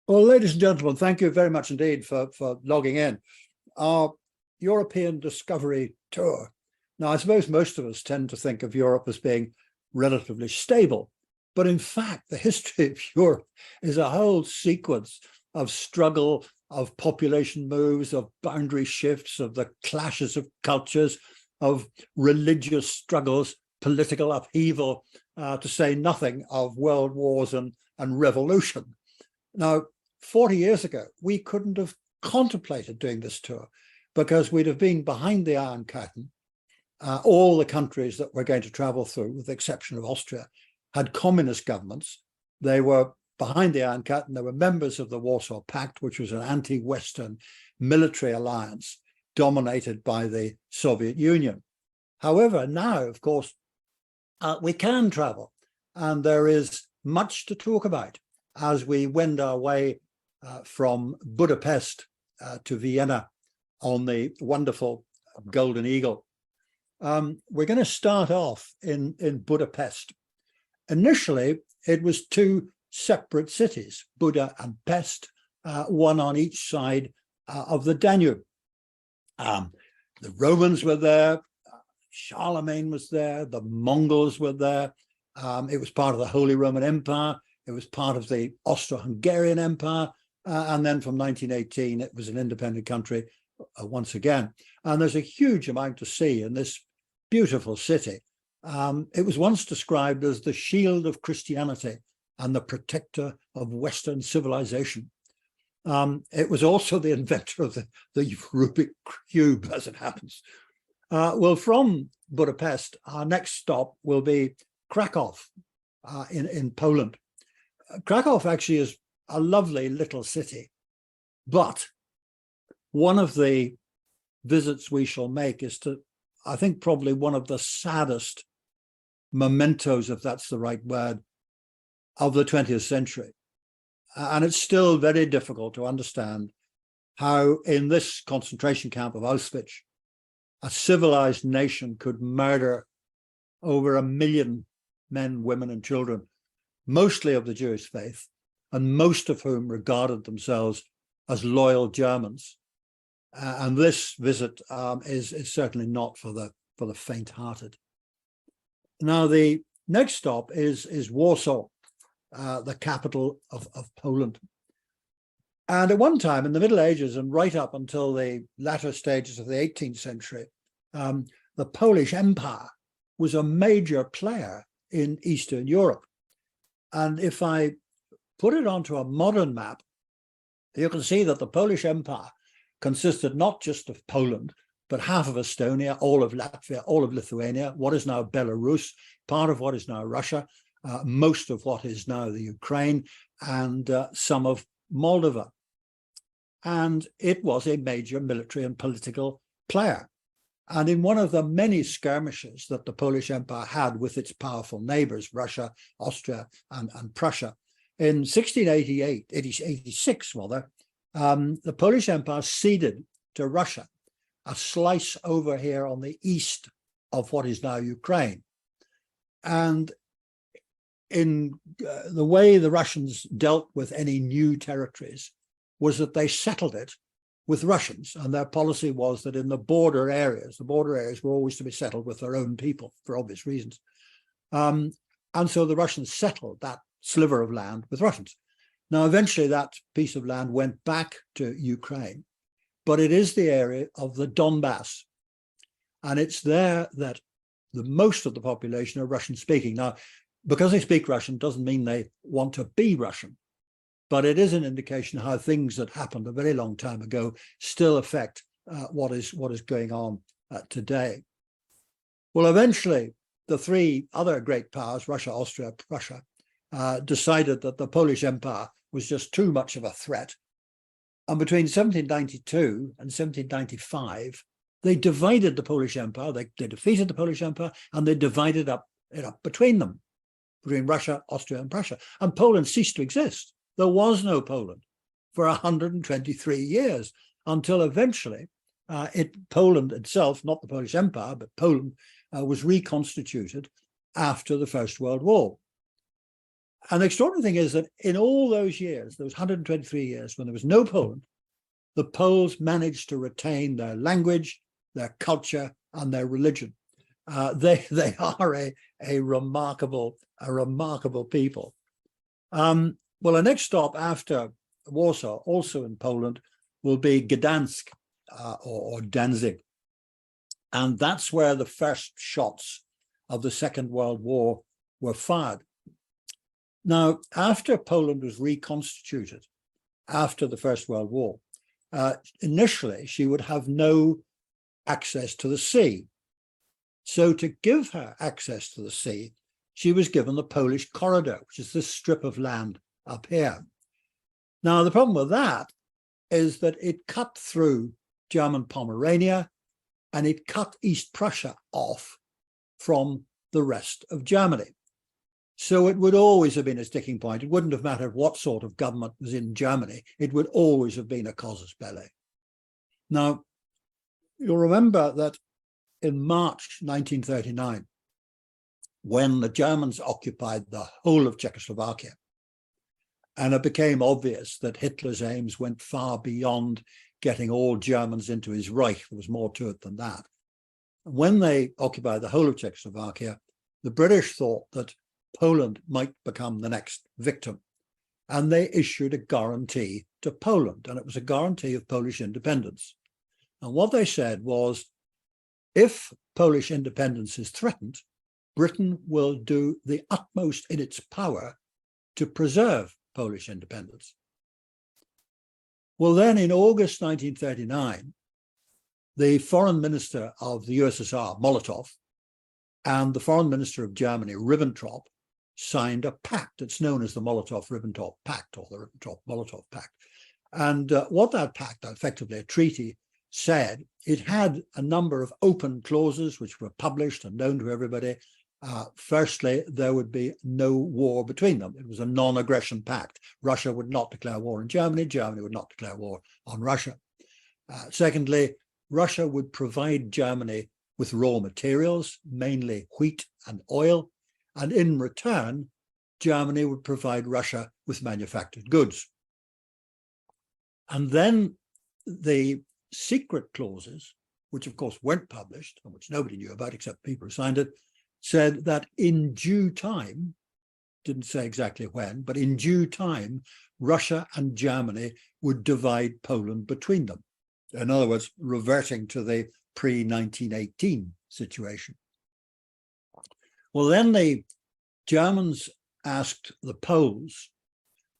Well, ladies and gentlemen, thank you very much indeed for logging in. Our European Discovery Tour. Now, I suppose most of us tend to think of Europe as being relatively stable, but in fact, the history of Europe is a whole sequence of struggle, of population moves, of boundary shifts, of the clashes of cultures, of religious struggles, political upheaval, to say nothing of world wars and revolution. Now, 40 years ago, we couldn't have contemplated doing this tour because we'd have been behind the Iron Curtain. All the countries that we're going to travel through, with the exception of Austria, had communist governments. They were behind the Iron Curtain. They were members of the Warsaw Pact, which was an anti-Western military alliance dominated by the Soviet Union. However, now, of course, we can travel, and there is much to talk about as we wend our way from Budapest to Vienna on the wonderful Golden Eagle. We're going to start off in Budapest. Initially, it was two separate cities, Buda and Pest, one on each side of the Danube. The Romans were there, Charlemagne was there, the Mongols were there. It was part of the Holy Roman Empire. It was part of the Austro-Hungarian Empire. And then from 1918, it was an independent country once again. And there's a huge amount to see in this beautiful city. It was once described as the shield of Christianity and the protector of Western civilization. It was also the inventor of the Rubik cube, as it happens. Well, from Budapest, our next stop will be Krakow in Poland. Krakow actually is a lovely little city, but one of the visits we shall make is to, I think, probably one of the saddest mementos, if that's the right word, of the 20th century. And it's still very difficult to understand how in this concentration camp of Auschwitz, a civilized nation could murder over 1 million men, women, and children, mostly of the Jewish faith, and most of whom regarded themselves as loyal Germans. And this visit is certainly not for the faint-hearted. Now, the next stop is Warsaw, the capital of Poland. And at one time in the Middle Ages and right up until the latter stages of the 18th century, the Polish Empire was a major player in Eastern Europe. And if I put it onto a modern map, you can see that the Polish Empire consisted not just of Poland, but half of Estonia, all of Latvia, all of Lithuania, what is now Belarus, part of what is now Russia, most of what is now the Ukraine, and some of Moldova. And it was a major military and political player. And in one of the many skirmishes that the Polish Empire had with its powerful neighbors, Russia, Austria, and Prussia, in 1686, rather, the Polish Empire ceded to Russia a slice over here on the east of what is now Ukraine. And in the way the Russians dealt with any new territories was that they settled it with Russians, and their policy was that in the border areas were always to be settled with their own people for obvious reasons. And so the Russians settled that sliver of land with Russians. Now, eventually that piece of land went back to Ukraine, but it is the area of the Donbass. And it's there that the most of the population are Russian speaking. Now, because they speak Russian doesn't mean they want to be Russian, but it is an indication how things that happened a very long time ago still affect what is going on today. Well, eventually, the three other great powers, Russia, Austria, Prussia, decided that the Polish Empire was just too much of a threat. And between 1792 and 1795, they divided the Polish Empire. They defeated the Polish Empire, and they divided it up between them, between Russia, Austria, and Prussia. And Poland ceased to exist. There was no Poland for 123 years until eventually Poland itself, not the Polish Empire, but Poland was reconstituted after the First World War. And the extraordinary thing is that in all those years, those 123 years when there was no Poland, the Poles managed to retain their language, their culture, and their religion. They are a remarkable people. Well, the next stop after Warsaw, also in Poland, will be Gdansk or Danzig. And that's where the first shots of the Second World War were fired. Now, after Poland was reconstituted after the First World War, initially she would have no access to the sea. So to give her access to the sea, she was given the Polish corridor, which is this strip of land up here. Now, the problem with that is that it cut through German Pomerania and it cut East Prussia off from the rest of Germany. So it would always have been a sticking point. It wouldn't have mattered what sort of government was in Germany. It would always have been a casus belli. Now, you'll remember that in March 1939, when the Germans occupied the whole of Czechoslovakia, and it became obvious that Hitler's aims went far beyond getting all Germans into his Reich. There was more to it than that. When they occupied the whole of Czechoslovakia, the British thought that Poland might become the next victim, and they issued a guarantee to Poland, and it was a guarantee of Polish independence. And what they said was, if Polish independence is threatened, Britain will do the utmost in its power to preserve Polish independence. Well, then in August 1939, the foreign minister of the USSR, Molotov, and the foreign minister of Germany, Ribbentrop, signed a pact. It's known as the MolotovRibbentrop Pact, or the Ribbentrop-Molotov Pact. And what that pact, effectively a treaty, said, it had a number of open clauses which were published and known to everybody. Firstly, there would be no war between them. It was a non-aggression pact. Russia would not declare war on Germany. Germany would not declare war on Russia. Secondly, Russia would provide Germany with raw materials, mainly wheat and oil, and in return, Germany would provide Russia with manufactured goods. And then the secret clauses, which of course weren't published and which nobody knew about except people who signed it, said that in due time, didn't say exactly when, but in due time, Russia and Germany would divide Poland between them. In other words, reverting to the pre-1918 situation. Well, then the Germans asked the Poles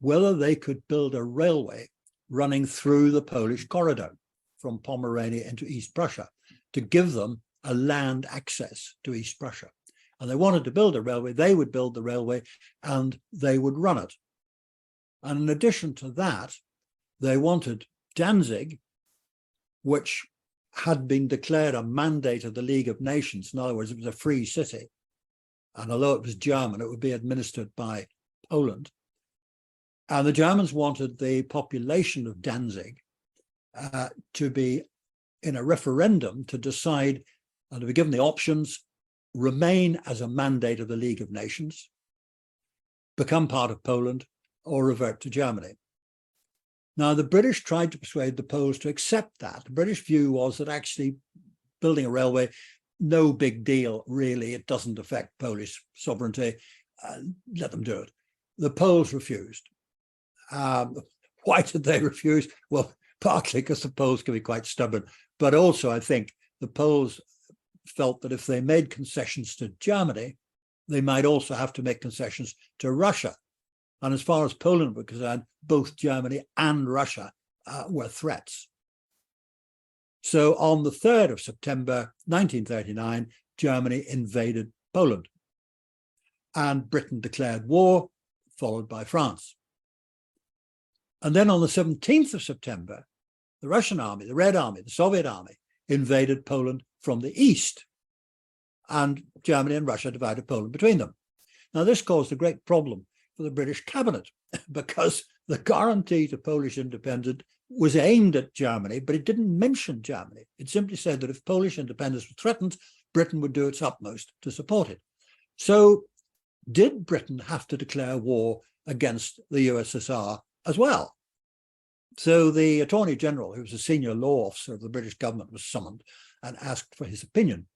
whether they could build a railway running through the Polish corridor from Pomerania into East Prussia to give them a land access to East Prussia. And they wanted to build a railway. They would build the railway and they would run it. And in addition to that, they wanted Danzig, which had been declared a mandate of the League of Nations. In other words, it was a free city. And although it was German, it would be administered by Poland. And the Germans wanted the population of Danzig to be in a referendum to decide and to be given the options: remain as a mandate of the League of Nations, become part of Poland, or revert to Germany. Now, the British tried to persuade the Poles to accept that. The British view was that actually building a railway, no big deal, really. It doesn't affect Polish sovereignty. Let them do it. The Poles refused. Why did they refuse? Well, partly because the Poles can be quite stubborn, but also I think the Poles felt that if they made concessions to Germany, they might also have to make concessions to Russia. And as far as Poland was concerned, both Germany and Russia were threats. So on the 3rd of September 1939, Germany invaded Poland. And Britain declared war, followed by France. And then on the 17th of September, the Russian army, the Red Army, the Soviet army, invaded Poland from the east. And Germany and Russia divided Poland between them. Now, this caused a great problem for the British cabinet because the guarantee to Polish independence was aimed at Germany, but it didn't mention Germany. It simply said that if Polish independence was threatened, Britain would do its utmost to support it. So did Britain have to declare war against the USSR as well? So the Attorney General, who was a senior law officer of the British government, was summoned and asked for his opinion.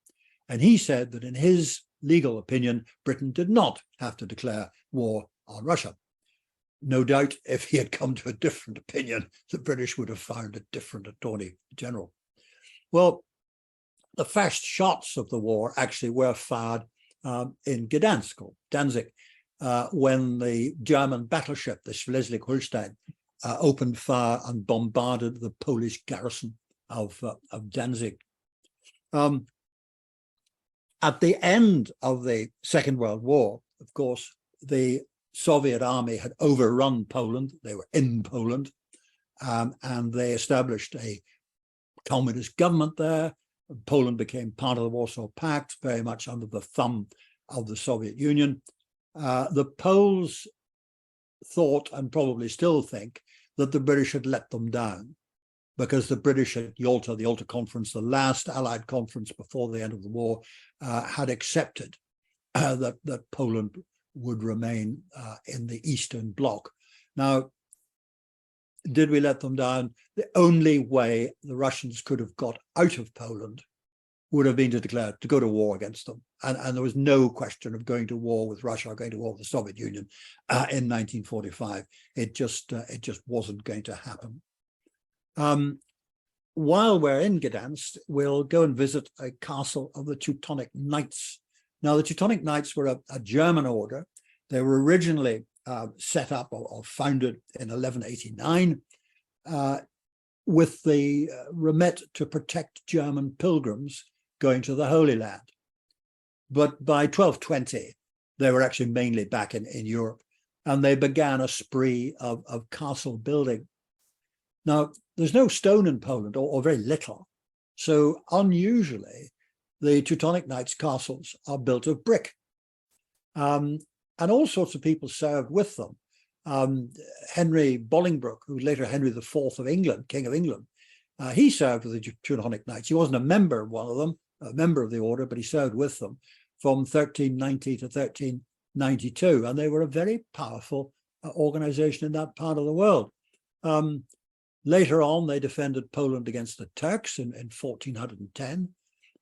And he said that in his legal opinion, Britain did not have to declare war on Russia. No doubt if he had come to a different opinion, the British would have found a different Attorney General. Well, the first shots of the war actually were fired in Gdansk, or Danzig, when the German battleship, the Schleswig-Holstein, opened fire and bombarded the Polish garrison of Danzig. At the end of the Second World War, of course, the Soviet army had overrun Poland. They were in Poland, and they established a communist government there. Poland became part of the Warsaw Pact, very much under the thumb of the Soviet Union. The Poles thought, and probably still think, that the British had let them down, because the British at Yalta, the Yalta Conference, the last Allied conference before the end of the war, had accepted that Poland would remain in the Eastern Bloc. Now, did we let them down? The only way the Russians could have got out of Poland would have been to go to war against them. And there was no question of going to war with Russia or going to war with the Soviet Union in 1945. It just wasn't going to happen. While we're in Gdansk, we'll go and visit a castle of the Teutonic Knights. Now, the Teutonic Knights were a German order. They were originally set up or founded in 1189 with the remit to protect German pilgrims going to the Holy Land. But by 1220, they were actually mainly back in Europe, and they began a spree of castle building. Now, there's no stone in Poland, or very little. So unusually, the Teutonic Knights castles are built of brick. And all sorts of people served with them. Henry Bolingbroke, who was later Henry IV of England, King of England, he served with the Teutonic Knights. He wasn't a member of one of them, a member of the order, but he served with them from 1390 to 1392. And they were a very powerful organization in that part of the world. Later on, they defended Poland against the Turks in 1410.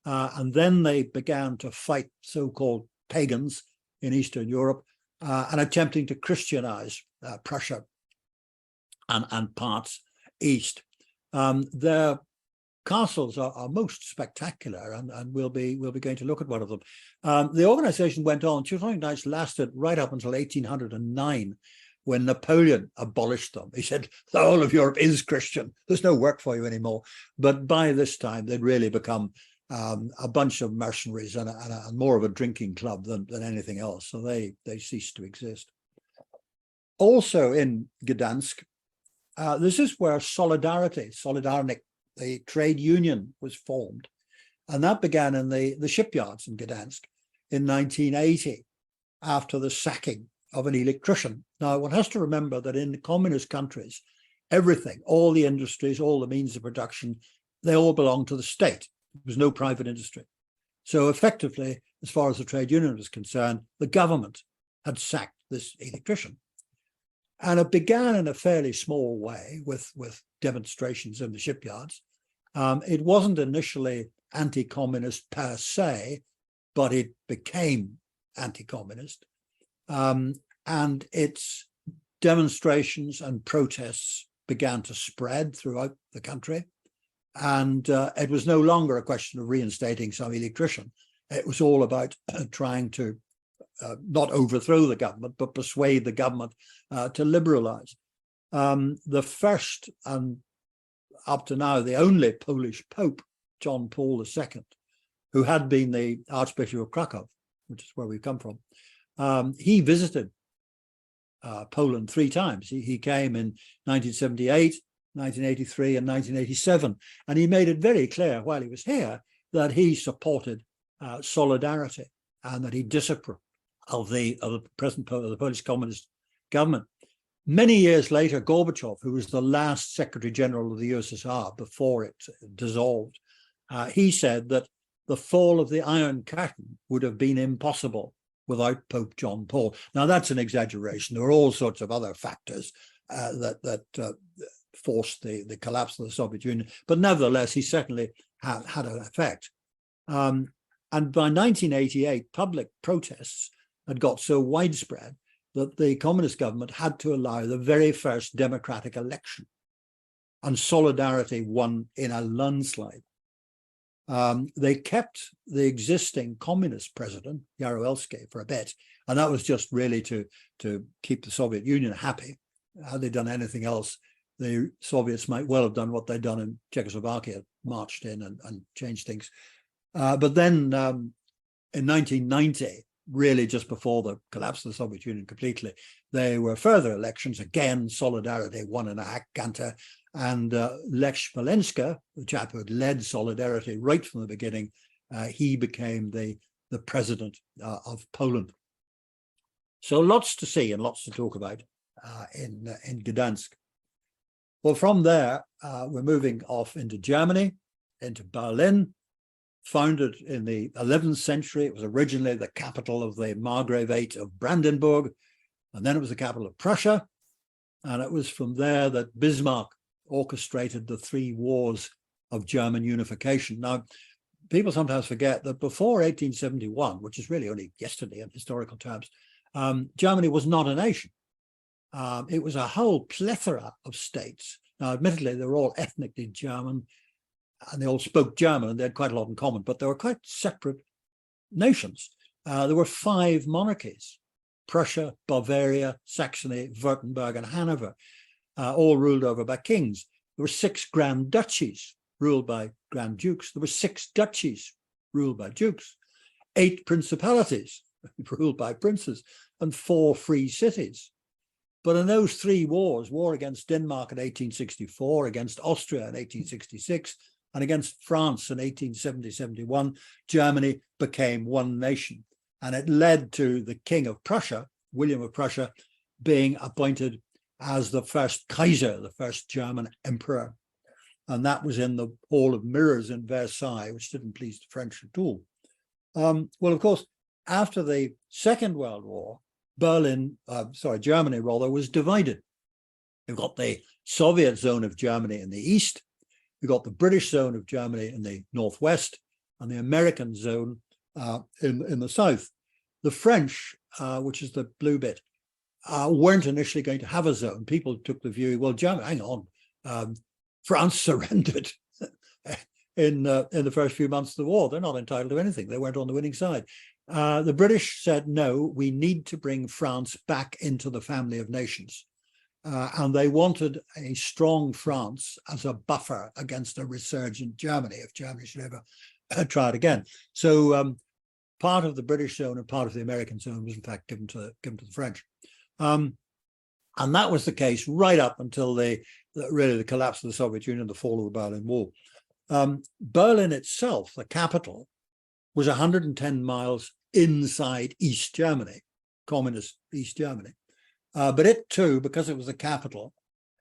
And then they began to fight so-called pagans in Eastern Europe and attempting to Christianize Prussia and parts east. Their castles are most spectacular, and we'll be going to look at one of them. The organization went on. Teutonic Knights lasted right up until 1809, when Napoleon abolished them. He said, the whole of Europe is Christian. There's no work for you anymore. But by this time, they'd really become a bunch of mercenaries and more of a drinking club than anything else. So they ceased to exist. Also in Gdansk, this is where Solidarność, the trade union, was formed. And that began in the shipyards in Gdansk in 1980, after the sacking of an electrician. Now, one has to remember that in the communist countries, everything, all the industries, all the means of production, they all belong to the state. There was no private industry. So effectively, as far as the trade union was concerned, the government had sacked this electrician. And it began in a fairly small way with demonstrations in the shipyards. It wasn't initially anti-communist per se, but it became anti-communist. And its demonstrations and protests began to spread throughout the country. And it was no longer a question of reinstating some electrician. It was all about trying to not overthrow the government, but persuade the government to liberalize. The first and up to now the only Polish Pope, John Paul II, who had been the Archbishop of Krakow, which is where we come from, he visited Poland 3 times. He came in 1978, 1983 and 1987. And he made it very clear while he was here that he supported solidarity and that he disapproved of the Polish Communist government. Many years later, Gorbachev, who was the last Secretary General of the USSR before it dissolved, he said that the fall of the Iron Curtain would have been impossible without Pope John Paul. Now, that's an exaggeration. There were all sorts of other factors that forced the collapse of the Soviet Union, but nevertheless, he certainly had an effect. And by 1988, public protests had got so widespread that the communist government had to allow the very first democratic election, and Solidarity won in a landslide. They kept the existing communist president, Jaruzelski, for a bit, and that was just really to keep the Soviet Union happy. Had they done anything else, the Soviets might well have done what they'd done in Czechoslovakia, marched in and changed things. But then in 1990, really just before the collapse of the Soviet Union completely, there were further elections. Again, Solidarity won in a canter, and Lech Walesa, the chap who had led Solidarity right from the beginning, he became the president of Poland. So lots to see and lots to talk about in Gdansk. Well, from there, we're moving off into Germany, into Berlin. Founded in the 11th century, it was originally the capital of the Margravate of Brandenburg, and then it was the capital of Prussia. And it was from there that Bismarck orchestrated the 3 wars of German unification. Now, people sometimes forget that before 1871, which is really only yesterday in historical terms, Germany was not a nation. It was a whole plethora of states. Now, admittedly, they were all ethnically German, and they all spoke German, and they had quite a lot in common, but they were quite separate nations. There were 5 monarchies: Prussia, Bavaria, Saxony, Württemberg, and Hanover, all ruled over by kings. There were 6 grand duchies ruled by grand dukes. There were 6 duchies ruled by dukes, 8 principalities ruled by princes, and 4 free cities. But in those 3 wars, war against Denmark in 1864, against Austria in 1866, and against France in 1870-71, Germany became one nation. And it led to the King of Prussia, William of Prussia, being appointed as the first Kaiser, the first German emperor. And that was in the Hall of Mirrors in Versailles, which didn't please the French at all. Well, of course, after the Second World War, Germany was divided. You've got the Soviet zone of Germany in the east, you've got the British zone of Germany in the northwest, and the American zone in the south. The French, which is the blue bit, weren't initially going to have a zone. People took the view, well, Germany, hang on, France surrendered in the first few months of the war. They're not entitled to anything. They weren't on the winning side. The British said, no, we need to bring France back into the family of nations. And they wanted a strong France as a buffer against a resurgent Germany, if Germany should ever try it again. So part of the British zone and part of the American zone was in fact given to the French. And that was the case right up until really the collapse of the Soviet Union, the fall of the Berlin Wall. Berlin itself, the capital, was 110 miles inside East Germany, communist East Germany. But it too, because it was the capital,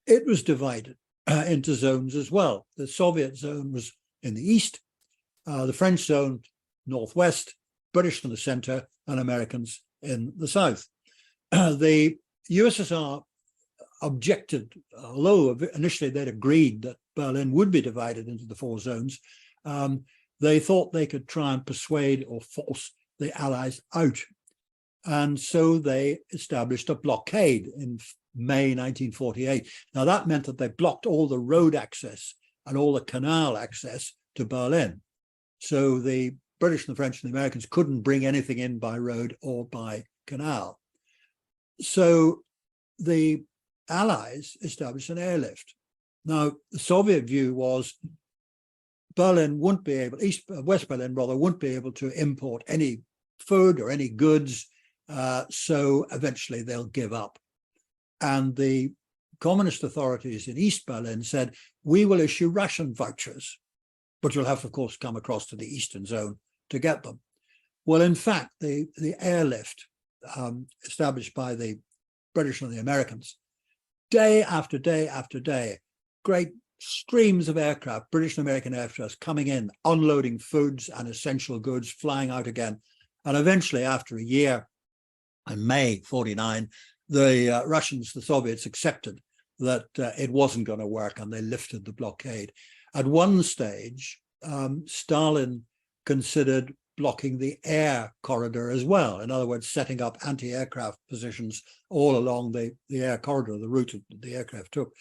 it was divided into zones as well. The Soviet zone was in the east, the French zone northwest, British in the center, and Americans in the south. The USSR objected, although initially they'd agreed that Berlin would be divided into the 4 zones. They thought they could try and persuade or force the Allies out. And so they established a blockade in May 1948. Now that meant that they blocked all the road access and all the canal access to Berlin. So the British and the French and the Americans couldn't bring anything in by road or by canal. So the Allies established an airlift. Now, the Soviet view was Berlin wouldn't be able, West Berlin rather, wouldn't be able to import any food or any goods, so eventually they'll give up. And the communist authorities in East Berlin said, we will issue ration vouchers, but you'll have to, of course, come across to the Eastern Zone to get them. Well, in fact, the airlift established by the British and the Americans, day after day after day, great streams of aircraft, British and American aircraft coming in, unloading foods and essential goods, flying out again. And eventually, after a year, in May 49, the Russians, the Soviets, accepted that it wasn't going to work, and they lifted the blockade. At one stage, Stalin considered blocking the air corridor as well. In other words, setting up anti-aircraft positions all along the air corridor, the route the aircraft took.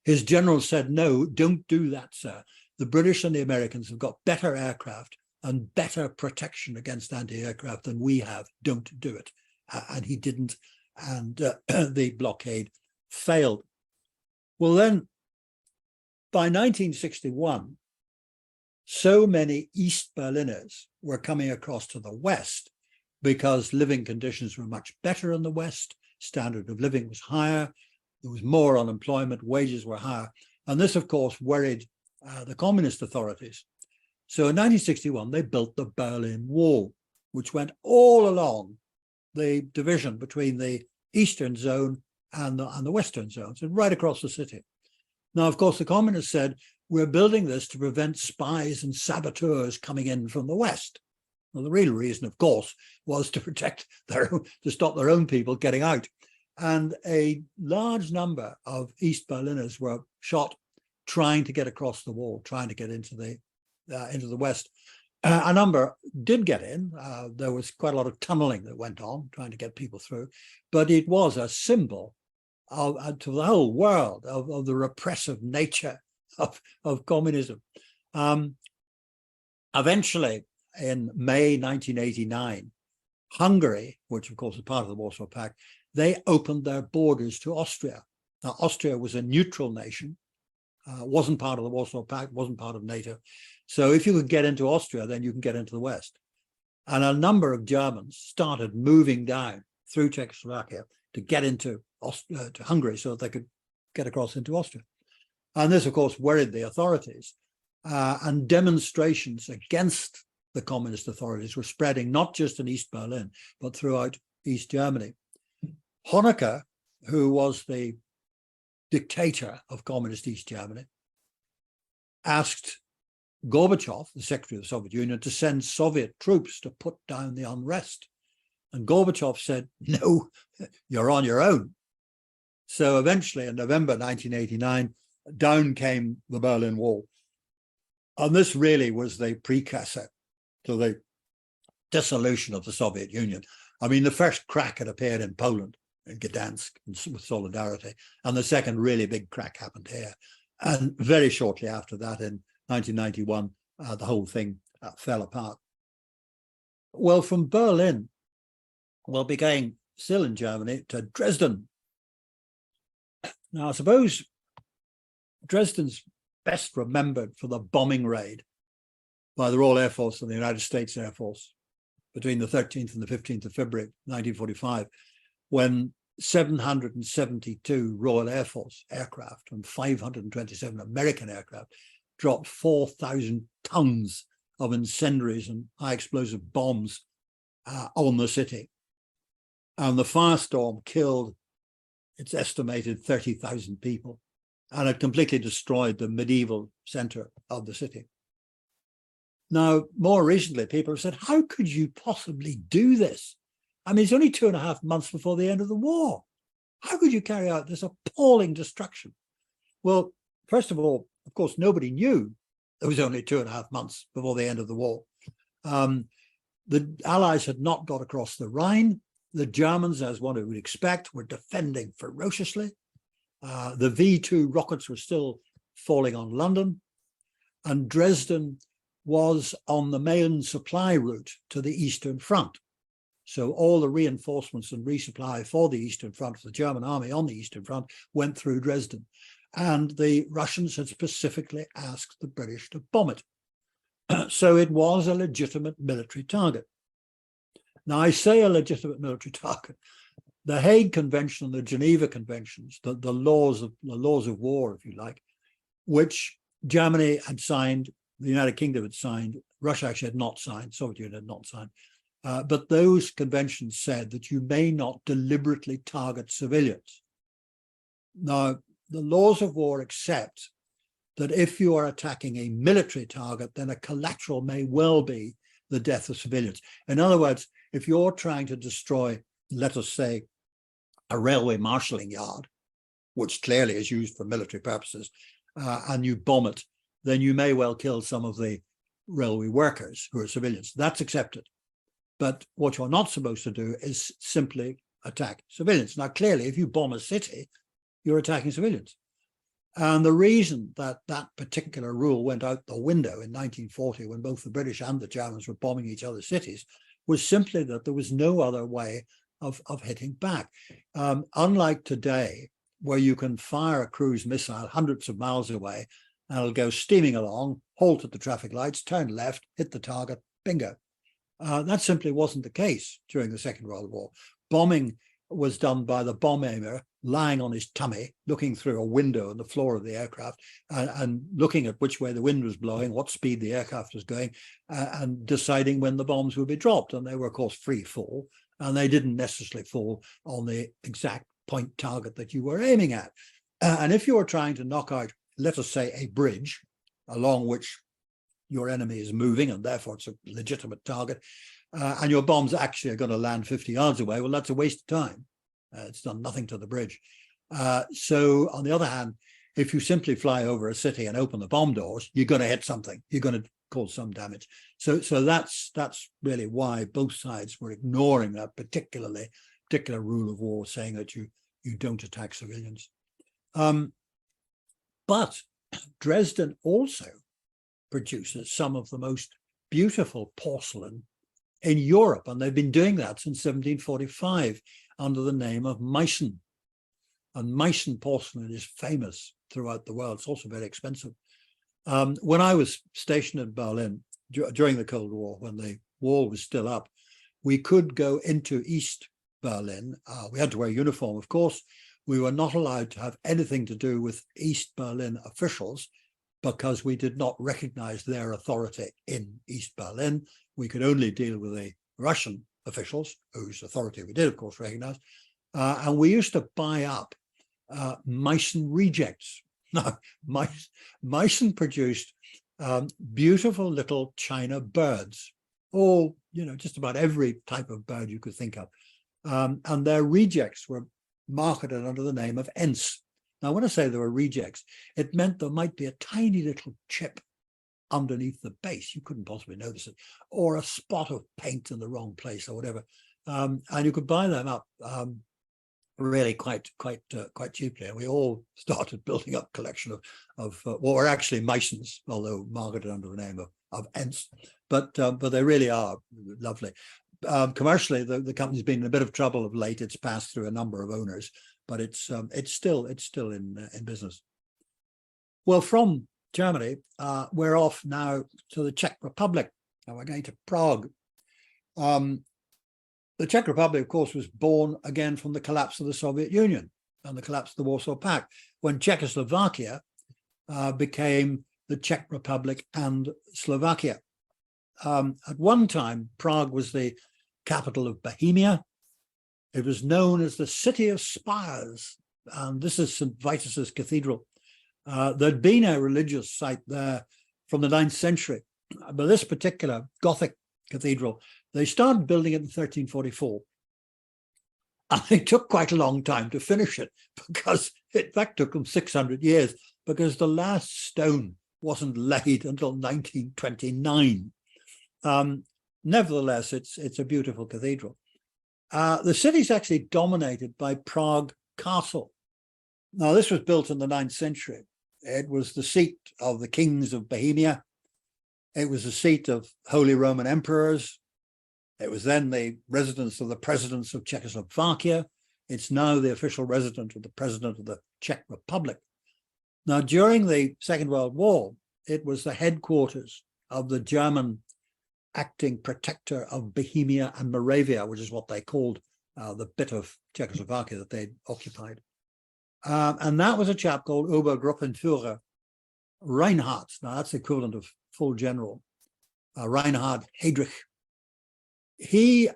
His general said, no, don't do that, sir. The British and the Americans have got better aircraft and better protection against anti-aircraft than we have. Don't do it. And he didn't, and the blockade failed. Well, then, by 1961, so many East Berliners were coming across to the West because living conditions were much better in the West, standard of living was higher, there was more unemployment, wages were higher, and this, of course, worried the communist authorities. So in 1961, they built the Berlin Wall, which went all along the division between the Eastern Zone and the Western zones, and right across the city. Now, of course, the communists said, we're building this to prevent spies and saboteurs coming in from the West. Well, the real reason, of course, was to protect to stop their own people getting out. And a large number of East Berliners were shot trying to get across the wall, trying to get into the West. A number did get in. There was quite a lot of tunneling that went on, trying to get people through. But it was a symbol to the whole world of the repressive nature of communism. Eventually, in May 1989, Hungary, which of course is part of the Warsaw Pact, they opened their borders to Austria. Now, Austria was a neutral nation, wasn't part of the Warsaw Pact, wasn't part of NATO. So if you could get into Austria, then you can get into the West. And a number of Germans started moving down through Czechoslovakia to get into to Hungary so that they could get across into Austria. And this, of course, worried the authorities. And demonstrations against the communist authorities were spreading not just in East Berlin, but throughout East Germany. Honecker, who was the dictator of communist East Germany, asked Gorbachev, the Secretary of the Soviet Union, to send Soviet troops to put down the unrest. And Gorbachev said, no, you're on your own. So eventually, in November 1989, down came the Berlin Wall. And this really was the precursor to the dissolution of the Soviet Union. I mean, the first crack had appeared in Poland, in Gdansk, with Solidarity, and the second really big crack happened here. And very shortly after that, in 1991, the whole thing fell apart. Well, from Berlin, began still in Germany, to Dresden. Now, I suppose Dresden's best remembered for the bombing raid by the Royal Air Force and the United States Air Force between the 13th and the 15th of February, 1945, when 772 Royal Air Force aircraft and 527 American aircraft dropped 4,000 tons of incendiaries and high explosive bombs on the city. And the firestorm killed, it's estimated, 30,000 people, and it completely destroyed the medieval center of the city. Now, more recently, people have said, how could you possibly do this? I mean, it's only 2.5 months before the end of the war. How could you carry out this appalling destruction? Well, first of all, of course, nobody knew it was only 2.5 months before the end of the war. The Allies had not got across the Rhine. The Germans, as one would expect, were defending ferociously. The V-2 rockets were still falling on London, and Dresden was on the main supply route to the Eastern Front. So all the reinforcements and resupply for the Eastern Front, for the German army on the Eastern Front, went through Dresden. And the Russians had specifically asked the British to bomb it. So it was a legitimate military target. Now, I say a legitimate military target. The Hague Convention and the Geneva Conventions, the laws of war, if you like, which Germany had signed, the United Kingdom had signed, Russia actually had not signed, Soviet Union had not signed. But those conventions said that you may not deliberately target civilians. Now, the laws of war accept that if you are attacking a military target, then a collateral may well be the death of civilians. In other words, if you're trying to destroy let us say, a railway marshalling yard, which clearly is used for military purposes, and you bomb it, then you may well kill some of the railway workers who are civilians. That's accepted. But what you're not supposed to do is simply attack civilians. Now, clearly, if you bomb a city, you're attacking civilians. And the reason that that particular rule went out the window in 1940, when both the British and the Germans were bombing each other's cities, was simply that there was no other way of hitting back. Unlike today, where you can fire a cruise missile hundreds of miles away, and it'll go steaming along, halt at the traffic lights, turn left, hit the target, bingo. That simply wasn't the case during the Second World War. Bombing was done by the bomb aimer lying on his tummy, looking through a window on the floor of the aircraft and looking at which way the wind was blowing, what speed the aircraft was going, and deciding when the bombs would be dropped. And they were, of course, free fall, and they didn't necessarily fall on the exact point target that you were aiming at. And if you were trying to knock out, let us say, a bridge along which your enemy is moving, and therefore it's a legitimate target, and your bombs actually are going to land 50 yards away, well, that's a waste of time. It's done nothing to the bridge. So on the other hand, if you simply fly over a city and open the bomb doors, you're going to hit something. You're going to cause some damage. So that's really why both sides were ignoring that particular rule of war, saying that you don't attack civilians. But Dresden also produces some of the most beautiful porcelain in Europe, and they've been doing that since 1745 under the name of Meissen. And Meissen porcelain is famous throughout the world. It's also very expensive. When I was stationed in Berlin during the Cold War, when the wall was still up, we could go into East Berlin. We had to wear a uniform, of course. We were not allowed to have anything to do with East Berlin officials because we did not recognize their authority in East Berlin. We could only deal with the Russian officials, whose authority we did, of course, recognize. And we used to buy up Meissen rejects. Now, Meissen produced beautiful little china birds, all, just about every type of bird you could think of. And their rejects were marketed under the name of Ents. Now, when I say there were rejects, it meant there might be a tiny little chip underneath the base. You couldn't possibly notice it, or a spot of paint in the wrong place or whatever. And you could buy them up really quite cheaply. And we all started building up a collection of what were actually Meissens, although marketed under the name of Ents. But they really are lovely. Commercially, the company's been in a bit of trouble of late. It's passed through a number of owners, but it's still in business. Well, from Germany, we're off now to the Czech Republic, and we're going to Prague. The Czech Republic, of course, was born again from the collapse of the Soviet Union and the collapse of the Warsaw Pact, when Czechoslovakia became the Czech Republic and Slovakia. At one time, Prague was the capital of Bohemia. It was known as the City of Spires, and this is St. Vitus's Cathedral. There'd been a religious site there from the 9th century, but this particular Gothic cathedral, they started building it in 1344. And it took quite a long time to finish it, because it, in fact, took them 600 years, because the last stone wasn't laid until 1929. Nevertheless, it's a beautiful cathedral. The city's actually dominated by Prague Castle. Now, this was built in the 9th century. It was the seat of the kings of Bohemia. It was the seat of Holy Roman emperors. It was then the residence of the presidents of Czechoslovakia. It's now the official residence of the president of the Czech Republic. Now, during the Second World War, it was the headquarters of the German acting protector of Bohemia and Moravia, which is what they called the bit of Czechoslovakia that they'd occupied. And that was a chap called Obergruppenführer Reinhard. Now, that's the equivalent of full general, Reinhard Heydrich. He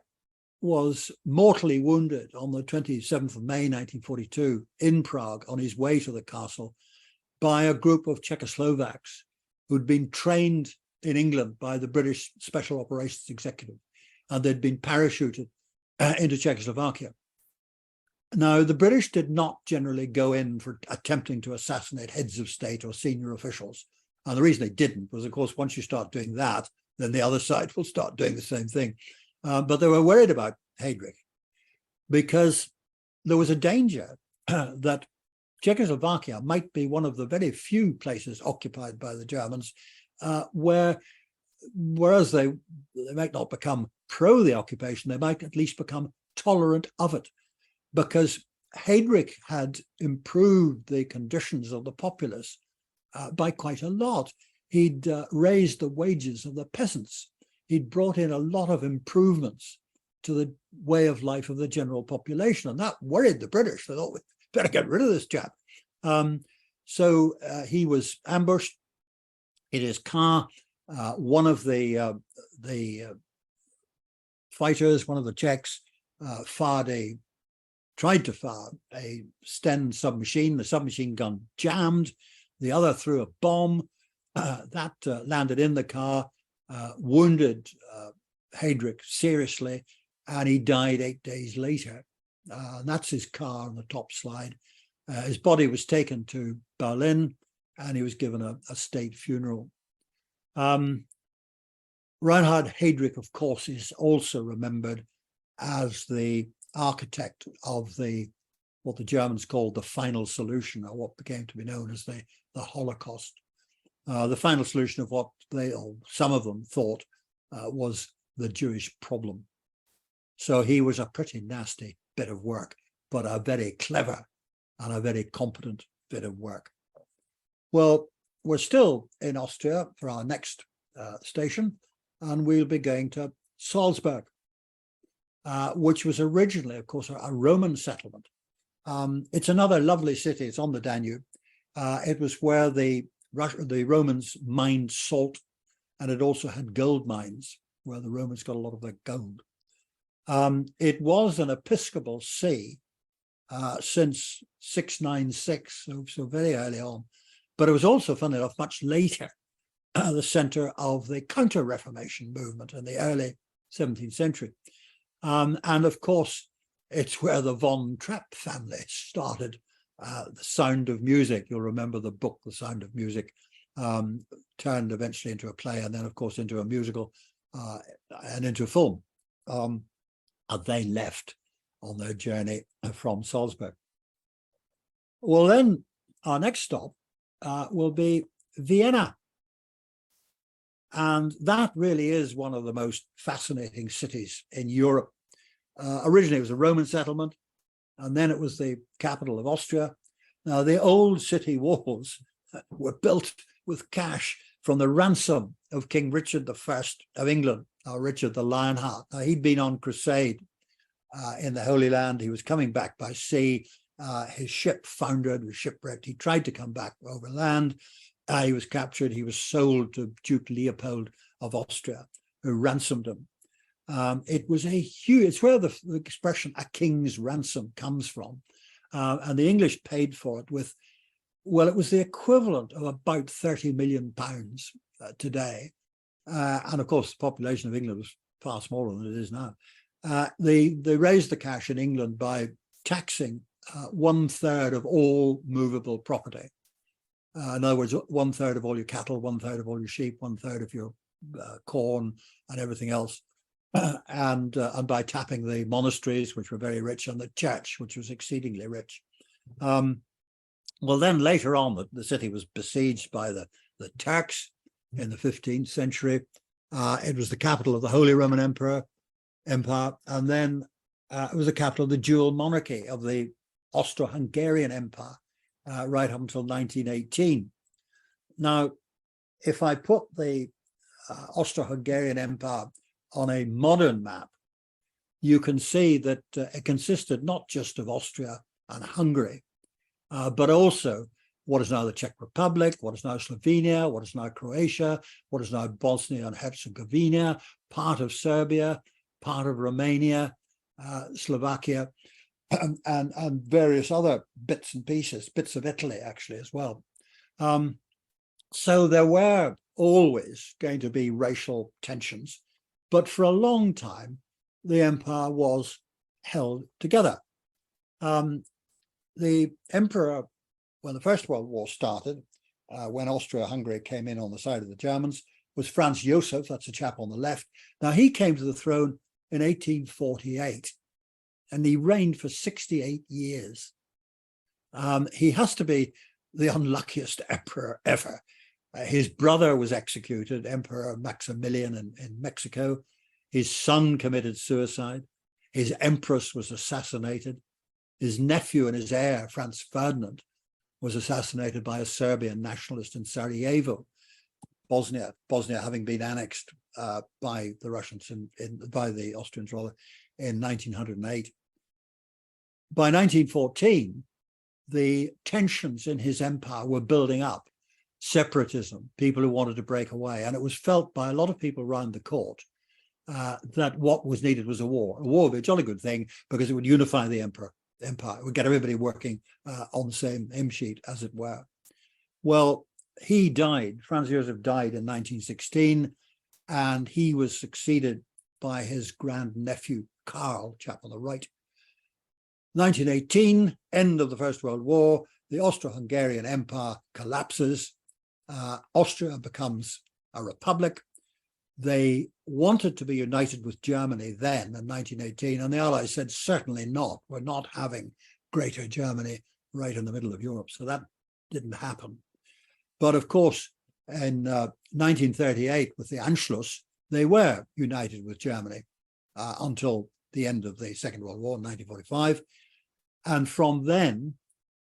was mortally wounded on the 27th of May, 1942, in Prague on his way to the castle by a group of Czechoslovaks who'd been trained in England by the British Special Operations Executive, and they'd been parachuted into Czechoslovakia. Now, the British did not generally go in for attempting to assassinate heads of state or senior officials. And the reason they didn't was, of course, once you start doing that, then the other side will start doing the same thing. But they were worried about Heydrich because there was a danger that Czechoslovakia might be one of the very few places occupied by the Germans whereas they might not become pro the occupation, they might at least become tolerant of it, because Heydrich had improved the conditions of the populace by quite a lot. He'd raised the wages of the peasants. He'd brought in a lot of improvements to the way of life of the general population, and that worried the British. They thought, we better get rid of this chap. So he was ambushed in his car. One of the fighters, one of the Czechs, tried to fire a Sten submachine. The submachine gun jammed. The other threw a bomb that landed in the car, wounded Heydrich seriously, and he died 8 days later. And that's his car on the top slide. His body was taken to Berlin, and he was given a state funeral. Reinhard Heydrich, of course, is also remembered as the architect of what the Germans called the final solution, or what became to be known as the Holocaust. The final solution of what some of them thought was the Jewish problem. So he was a pretty nasty bit of work, but a very clever and a very competent bit of work. Well, we're still in Austria for our next station, and we'll be going to Salzburg, which was originally, of course, a Roman settlement. It's another lovely city. It's on the Danube. It was where the Romans mined salt, and it also had gold mines where the Romans got a lot of their gold. It was an episcopal see since 696, so very early on. But it was also, funnily enough, much later, the center of the Counter-Reformation movement in the early 17th century. And of course, it's where the von Trapp family started. The Sound of Music, you'll remember the book, The Sound of Music, turned eventually into a play, and then, of course, into a musical and into a film. And they left on their journey from Salzburg. Well, then our next stop will be Vienna. And that really is one of the most fascinating cities in Europe. Originally, it was a Roman settlement, and then it was the capital of Austria. Now, the old city walls were built with cash from the ransom of King Richard I of England, Richard the Lionheart. Now, he'd been on crusade in the Holy Land. He was coming back by sea. His ship foundered, was shipwrecked. He tried to come back over land. He was captured. He was sold to Duke Leopold of Austria, who ransomed him. It was it's where the expression "a king's ransom" comes from. And the English paid for it with, well, it was the equivalent of about £30 million today. And of course, the population of England was far smaller than it is now. They raised the cash in England by taxing 1/3 of all movable property. In other words, 1/3 of all your cattle, 1/3 of all your sheep, 1/3 of your corn and everything else. And by tapping the monasteries, which were very rich, and the church, which was exceedingly rich. Well, then later on, the city was besieged by the Turks in the 15th century. It was the capital of the Holy Roman Empire, and then it was the capital of the dual monarchy of the Austro-Hungarian Empire right up until 1918. Now, if I put the Austro-Hungarian Empire on a modern map, you can see that it consisted not just of Austria and Hungary, but also what is now the Czech Republic, what is now Slovenia, what is now Croatia, what is now Bosnia and Herzegovina, part of Serbia, part of Romania, Slovakia, and various other bits and pieces, bits of Italy actually as well. So there were always going to be racial tensions, but for a long time, the empire was held together. The emperor, when the First World War started, when Austria-Hungary came in on the side of the Germans, was Franz Joseph, that's the chap on the left. Now, he came to the throne in 1848, and he reigned for 68 years. He has to be the unluckiest emperor ever. His brother was executed, Emperor Maximilian in Mexico. His son committed suicide. His empress was assassinated. His nephew and his heir, Franz Ferdinand, was assassinated by a Serbian nationalist in Sarajevo, Bosnia having been annexed by the Russians, by the Austrians rather, in 1908. By 1914, the tensions in his empire were building up. Separatism, people who wanted to break away. And it was felt by a lot of people around the court that what was needed was a war. A war would be a jolly good thing because it would unify the empire. It would get everybody working on the same hymn sheet, as it were. Well, he died. Franz Josef died in 1916, and he was succeeded by his grandnephew, Karl, chap on the right. 1918, end of the First World War, the Austro-Hungarian Empire collapses. Austria becomes a republic. They wanted to be united with Germany then in 1918, and the Allies said, certainly not. We're not having Greater Germany right in the middle of Europe. So that didn't happen. But of course, in 1938, with the Anschluss, they were united with Germany until the end of the Second World War in 1945. And from then,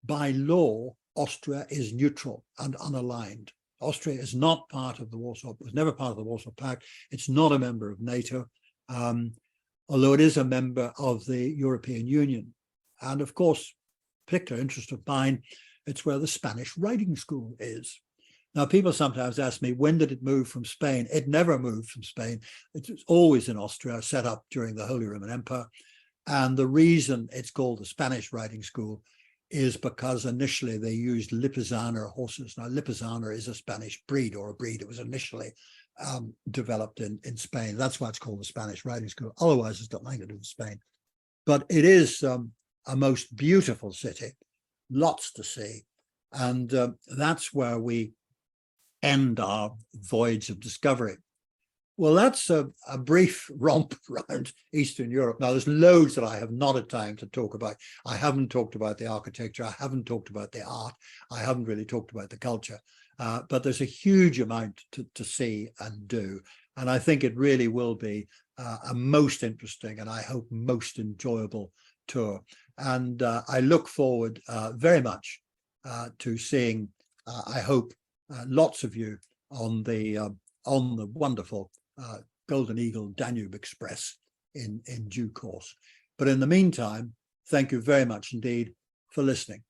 by law, Austria is neutral and unaligned. Austria is not part of the Warsaw, was never part of the Warsaw Pact. It's not a member of NATO, although it is a member of the European Union. And of course, particular interest of mine, it's where the Spanish Riding School is. Now, people sometimes ask me, when did it move from Spain? It never moved from Spain. It's always in Austria, set up during the Holy Roman Empire. And the reason it's called the Spanish Riding School is because initially they used Lipizzaner horses. Now, Lipizzaner is a Spanish breed, or a breed that was initially developed in Spain. That's why it's called the Spanish Riding School. Otherwise, it's got nothing to do with Spain. But it is a most beautiful city, lots to see. And that's where we end our voyage of discovery. Well, that's a brief romp around Eastern Europe. Now, there's loads that I have not had time to talk about. I haven't talked about the architecture. I haven't talked about the art. I haven't really talked about the culture. But there's a huge amount to see and do. And I think it really will be a most interesting and I hope most enjoyable tour. And I look forward very much to seeing, I hope, lots of you on the wonderful Golden Eagle Danube Express in due course. But in the meantime, thank you very much indeed for listening.